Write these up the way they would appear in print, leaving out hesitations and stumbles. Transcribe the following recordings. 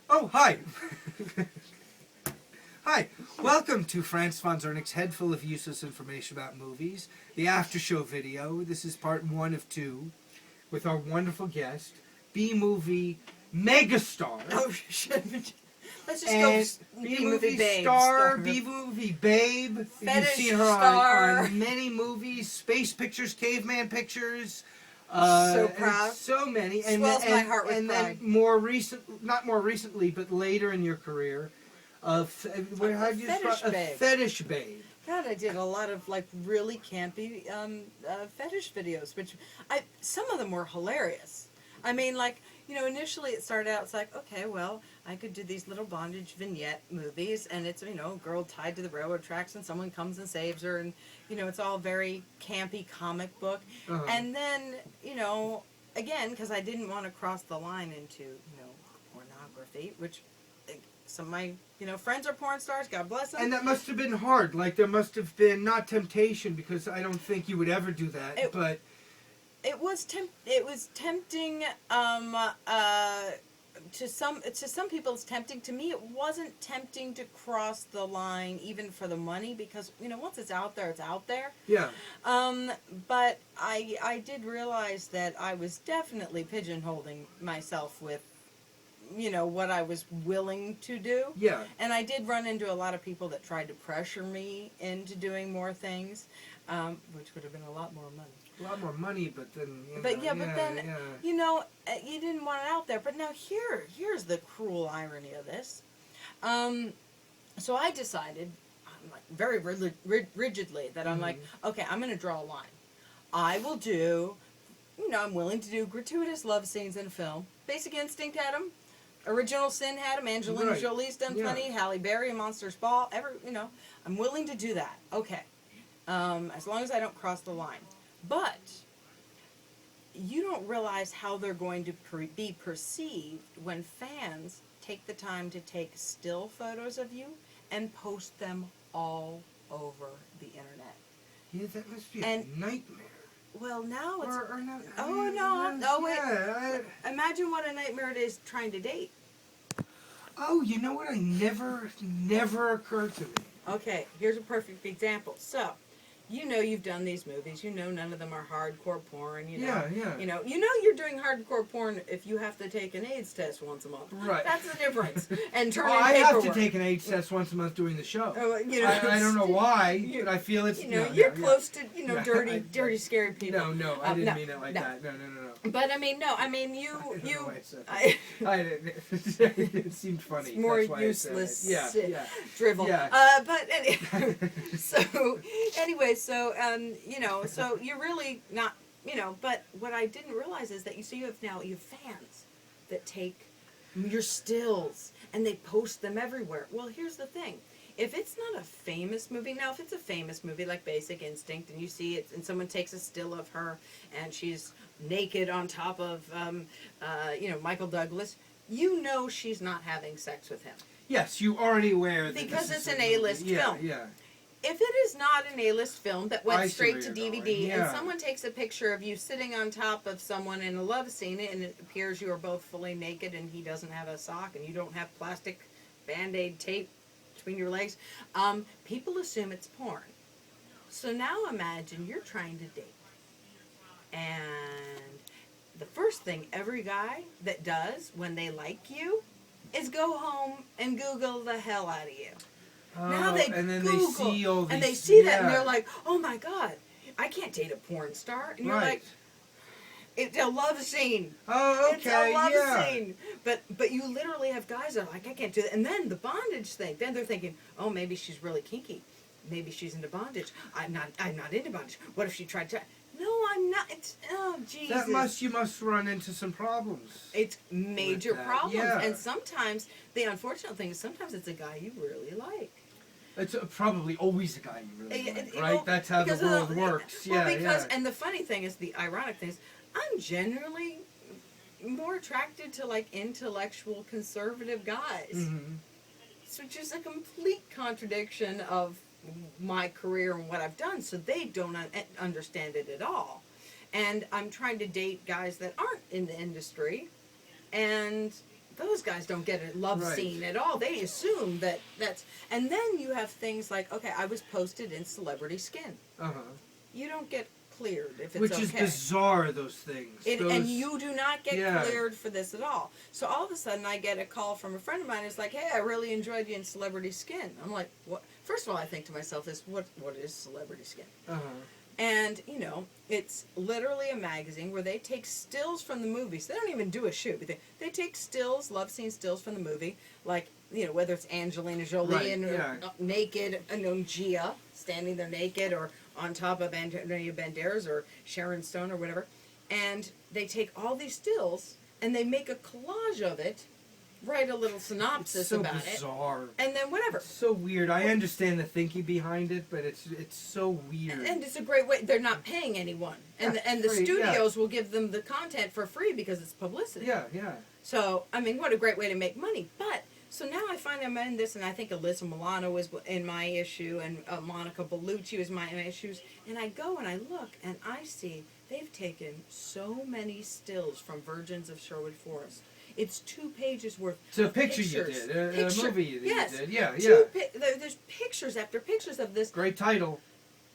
Oh, hi. Hi. Welcome to Franz von ZERNECK'S Head Full of Useless Information About Movies, the after show video. This is part 1 of 2 with our wonderful guest, B-movie megastar. Oh, shit. Let's just and go B-movie babe star, B-movie babe. Fetish You've seen her star. on many movies, space pictures, caveman pictures. So proud. So many. Swells my heart with and pride. then more recent, not more recently, but later in your career, how do you Fetish describe babe. a fetish babe? God, I did a lot of like really campy fetish videos, which some of them were hilarious. I mean, like, initially it started out, it's like, okay, well, I could do these little bondage vignette movies, and it's, a girl tied to the railroad tracks, and someone comes and saves her, and, it's all very campy comic book. Uh-huh. And then, again, because I didn't want to cross the line into, pornography, which some of my, friends are porn stars, God bless them. And that must have been hard. Like, there must have been, not temptation, because I don't think you would ever do that, but... It was tempting. To some people, it's tempting. To me, it wasn't tempting to cross the line, even for the money, because once it's out there, it's out there. Yeah. But I did realize that I was definitely pigeonholing myself with, what I was willing to do. Yeah. And I did run into a lot of people that tried to pressure me into doing more things, which would have been a lot more money. A lot more money, but then... You didn't want it out there. But now here's the cruel irony of this. So I decided, very rigidly, that I'm like, okay, I'm going to draw a line. I will do, I'm willing to do gratuitous love scenes in film. Basic Instinct had them. Original Sin had them. Angelina Jolie's done plenty. Halle Berry, Monsters Ball. I'm willing to do that. Okay. As long as I don't cross the line. But you don't realize how they're going to be perceived when fans take the time to take still photos of you and post them all over the internet. Yeah, that must be a nightmare. Well, now it's... Or not, wait. Imagine what a nightmare it is trying to date. Oh, you know what? Never occurred to me. Okay, here's a perfect example. So... you've done these movies. None of them are hardcore porn. Yeah. You're doing hardcore porn if you have to take an AIDS test once a month. Right. That's the difference. And turn in I paperwork. have to take an AIDS test once a month doing the show. I don't know why, but I feel it's... you're close to, dirty, scary people. No, I didn't mean it like that. No. But, it seemed funny. It's more useless drivel. Yeah. But anyway, so you're really not, but what I didn't realize is that you have fans that take your stills and they post them everywhere. Well, here's the thing. If it's not a famous movie, now if it's a famous movie like Basic Instinct and you see it and someone takes a still of her and she's naked on top of, Michael Douglas, she's not having sex with him. Yes, you already aware that because it's an A-list film. Yeah. If it is not an A-list film that went straight to DVD and someone takes a picture of you sitting on top of someone in a love scene and it appears you are both fully naked and he doesn't have a sock and you don't have plastic Band-Aid tape between your legs, people assume it's porn. So now imagine you're trying to date. And the first thing every guy that does when they like you is go home and Google the hell out of you. Now they Google, see all these, and they see that and they're like, oh my God, I can't date a porn star. And you're like, it's a love scene. Oh, okay, it's a love scene. But you literally have guys that are like, I can't do that. And then the bondage thing. Then they're thinking, oh, maybe she's really kinky. Maybe she's into bondage. I'm not into bondage. What if she tried to... No, I'm not. It's... Oh, Jesus. You must run into some problems. It's major problems. Yeah. And sometimes, the unfortunate thing is sometimes it's a guy you really like. It's probably always a guy you really like, right? That's how the world works. And the funny thing is, the ironic thing is, I'm generally more attracted to, like, intellectual, conservative guys. Which is a complete contradiction of my career and what I've done, so they don't understand it at all. And I'm trying to date guys that aren't in the industry, and those guys don't get a love Right. scene at all. They assume that that's, and then you have things like, okay, I was posted in Celebrity Skin. Uh-huh. You don't get cleared if it's Which okay. is bizarre, those things. And you do not get Yeah. cleared for this at all. So all of a sudden, I get a call from a friend of mine. It's like, "Hey, I really enjoyed you in Celebrity Skin." I'm like, "What?" First of all, I think to myself, what is Celebrity Skin?" Uh-huh. And it's literally a magazine where they take stills from the movies. They don't even do a shoot, but they take stills, love scene stills from the movie, like whether it's Angelina Jolie Right, and yeah. naked, Gia standing there naked, or on top of Antonio Banderas or Sharon Stone or whatever, and they take all these stills and they make a collage of it, write a little synopsis It's so about bizarre. it, and then whatever. It's so weird. I understand the thinking behind it, but it's so weird. And it's a great way. They're not paying anyone, and Yeah, the free, yeah. studios will give them the content for free because it's publicity. Yeah, yeah. So I mean, what a great way to make money. But so now I find I'm in this, and I think Alyssa Milano was in my issue, and Monica Bellucci was my issues. And I go and I look, and I see they've taken so many stills from Virgins of Sherwood Forest. It's 2 pages worth. It's a of picture pictures. you did, a movie that Yes. you did. Yeah, There's pictures after pictures of this. Great title.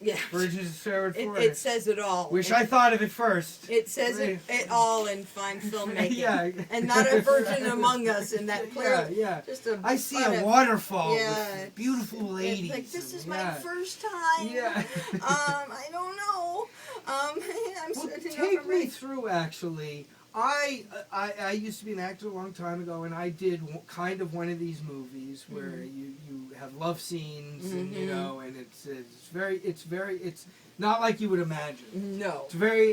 Yeah. Virgins of Sherwood It Forest. says it all. Wish I thought of it first. It says it all in fine filmmaking. Yeah. And not a virgin among us in that clear. Yeah. Just a I see but a waterfall yeah, with beautiful ladies. Like, this is and- my yeah. first time. Yeah. I don't know. I'm Well, starting take over me my- through, actually. I used to be an actor a long time ago, and I did kind of one of these movies where you have love scenes, and and it's not like you would imagine. No. It's very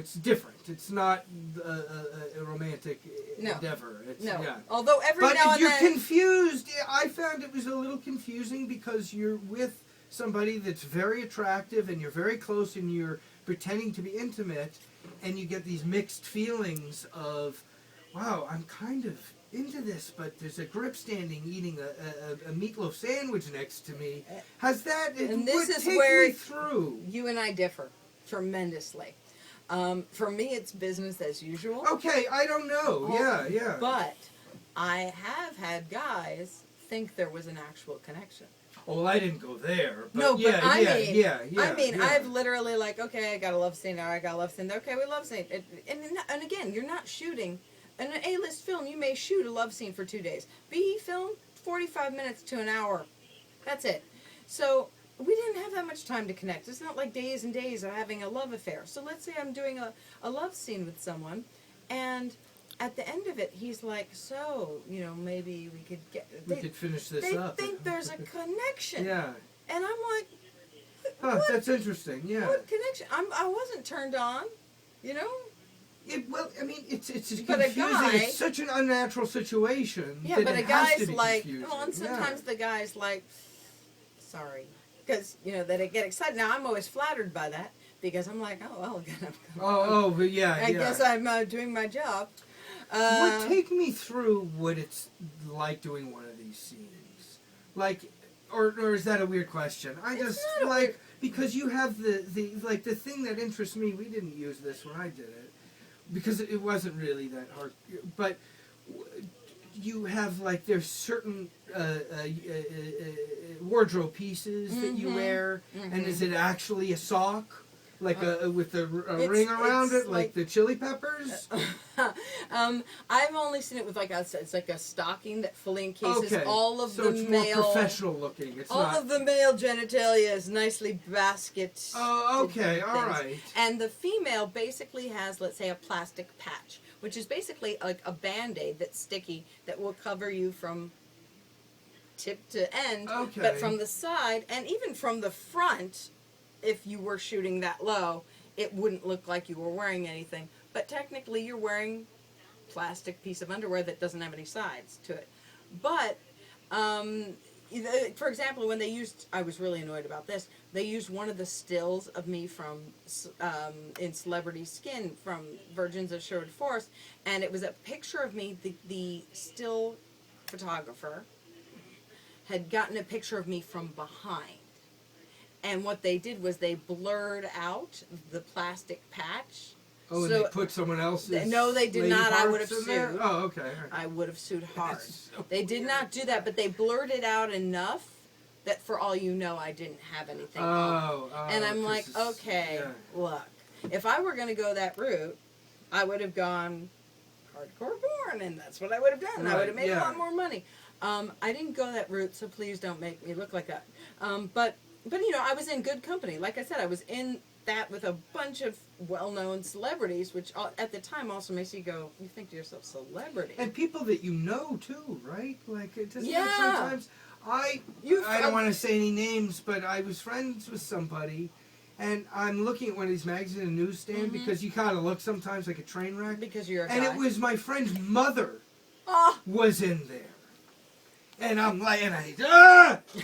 it's different. It's not a romantic endeavor. It's, No. Yeah. Although every But now and you're then. confused. I found it was a little confusing because you're with somebody that's very attractive and you're very close and you're pretending to be intimate, and you get these mixed feelings of, wow, I'm kind of into this, but there's a grip standing eating a meatloaf sandwich next to me. Has that? And this is take where me through. You and I differ tremendously. For me, it's business as usual. Okay, I don't know. Yeah. But I have had guys think there was an actual connection. Oh, well, I didn't go there. But No, but yeah, I yeah, mean, yeah. I've literally like, okay, I got a love scene. All right, I got a love scene. Okay, we love scene. And again, you're not shooting. In an A-list film, you may shoot a love scene for 2 days. B film, 45 minutes to an hour. That's it. So we didn't have that much time to connect. It's not like days and days of having a love affair. So let's say I'm doing a love scene with someone, and at the end of it, he's like, so, maybe we could get... We could finish this up. They think there's a connection. Yeah. And I'm like, Huh, what? that's interesting. Yeah. What connection? I wasn't turned on, Well, I mean, it's confusing. But a guy- It's such an unnatural situation. Yeah, that but it a has to guy's be like, confusing. well, and sometimes the guy's like, sorry. Because, they get excited. Now, I'm always flattered by that because I'm like, oh, well, But yeah. I guess I'm doing my job. Take me through what it's like doing one of these scenes. Like, or is that a weird question? I It's just not a like weird- because you have the thing that interests me. We didn't use this when I did it because it wasn't really that hard. But you have there's certain wardrobe pieces that you wear, and is it actually a sock? With a ring around it's it, like the Chili Peppers? I've only seen it with it's like a stocking that fully encases all of so the it's male... more professional looking. It's all not... of the male genitalia is nicely basket. Oh, okay, all things. right. And the female basically has, let's say, a plastic patch, which is basically like a Band-Aid that's sticky that will cover you from tip to end. Okay. But from the side, and even from the front, if you were shooting that low, it wouldn't look like you were wearing anything. But technically, you're wearing a plastic piece of underwear that doesn't have any sides to it. But, for example, when they used, I was really annoyed about this, they used one of the stills of me from, in Celebrity Skin from Virgins of Sherwood Forest, and it was a picture of me, the still photographer had gotten a picture of me from behind. And what they did was they blurred out the plastic patch Oh, and So- they put someone else's. No, they did lady not. I would parts have in there? sued. Oh, okay. All right. I would have sued hard. That's so They did weird. not do that, but they blurted out enough that for all you know, I didn't have anything on. Oh, And I'm 'cause like, it's- okay, yeah. look, if I were going to go that route, I would have gone hardcore porn, and that's what I would have done. I would have Right, made a yeah. lot more money. I didn't go that route, so please don't make me look like that. But you know, I was in good company. Like I said, I was in that with a bunch of well-known celebrities, which at the time also makes you go, you think to yourself, celebrity. And people that you know too, right? Like it doesn't Yeah. sometimes I don't want to say any names, but I was friends with somebody, and I'm looking at one of these magazines in a newsstand because you kind of look sometimes like a train wreck. Because you're a And guy. it was my friend's mother Oh, was in there. And I'm like, and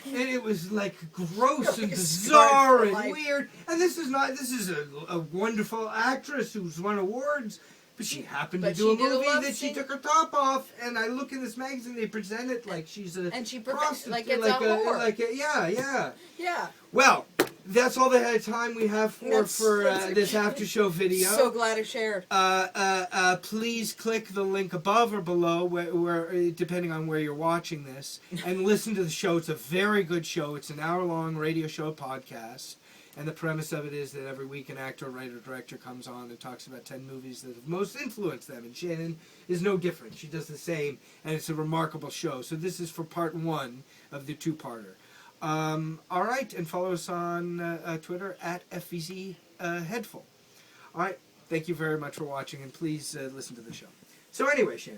it was like gross and Like bizarre scarred and for life. weird. And this is a wonderful actress who's won awards, but she happened But to do a she did a movie love that she scene. took her top off. And I look in this magazine, they present it like she's a and she prostitute, like it's a whore. yeah. Yeah. Well, that's all the time we have for That's this after show video. So glad I shared. Please click the link above or below, where depending on where you're watching this, and listen to the show. It's a very good show. It's an hour-long radio show podcast, and the premise of it is that every week an actor, writer, director comes on and talks about 10 movies that have most influenced them, and Shannon is no different. She does the same, and it's a remarkable show. So this is for part 1 of the two-parter. All right, and follow us on Twitter at FVZ Headful. All right, thank you very much for watching, and please listen to the show. So anyway, Shannon.